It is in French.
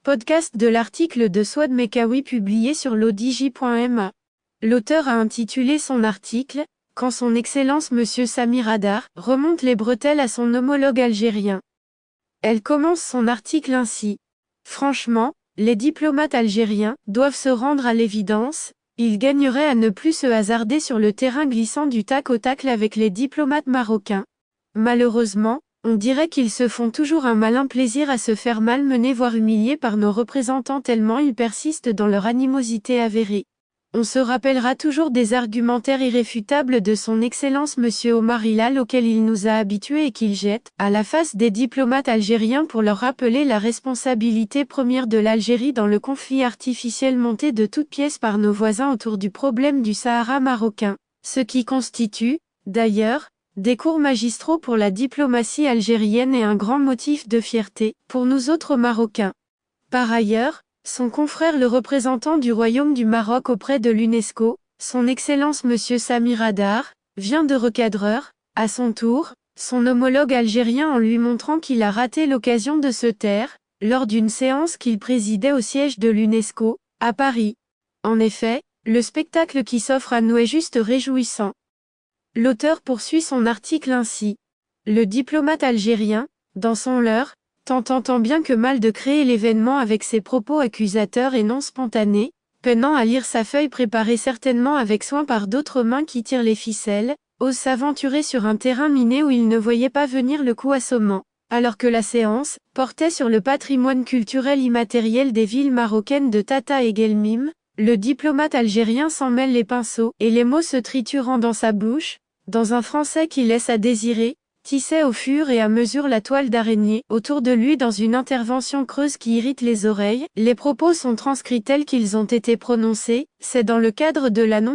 Podcast de l'article de Souad Mekawi publié sur l'odj.ma. L'auteur a intitulé son article « Quand son Excellence Monsieur Samir Hadar remonte les bretelles à son homologue algérien ». Elle commence son article ainsi. Franchement, les diplomates algériens doivent se rendre à l'évidence, ils gagneraient à ne plus se hasarder sur le terrain glissant du tac au tac avec les diplomates marocains. Malheureusement, on dirait qu'ils se font toujours un malin plaisir à se faire malmener voire humilier par nos représentants tellement ils persistent dans leur animosité avérée. On se rappellera toujours des argumentaires irréfutables de son Excellence Monsieur Omar Hilal auxquels il nous a habitués et qu'il jette à la face des diplomates algériens pour leur rappeler la responsabilité première de l'Algérie dans le conflit artificiel monté de toutes pièces par nos voisins autour du problème du Sahara marocain, ce qui constitue, d'ailleurs, des cours magistraux pour la diplomatie algérienne et un grand motif de fierté pour nous autres Marocains. Par ailleurs, son confrère le représentant du Royaume du Maroc auprès de l'UNESCO, son Excellence Monsieur Samir Hadar, vient de recadreur, à son tour, son homologue algérien en lui montrant qu'il a raté l'occasion de se taire, lors d'une séance qu'il présidait au siège de l'UNESCO, à Paris. En effet, le spectacle qui s'offre à nous est juste réjouissant. L'auteur poursuit son article ainsi. Le diplomate algérien, dans son leurre, tentant tant bien que mal de créer l'événement avec ses propos accusateurs et non spontanés, peinant à lire sa feuille préparée certainement avec soin par d'autres mains qui tirent les ficelles, ose s'aventurer sur un terrain miné où il ne voyait pas venir le coup assommant. Alors que la séance portait sur le patrimoine culturel immatériel des villes marocaines de Tata et Guelmim, le diplomate algérien s'en mêle les pinceaux et les mots se triturant dans sa bouche, dans un français qui laisse à désirer, tissait au fur et à mesure la toile d'araignée autour de lui dans une intervention creuse qui irrite les oreilles. Les propos sont transcrits tels qu'ils ont été prononcés, c'est dans le cadre de la non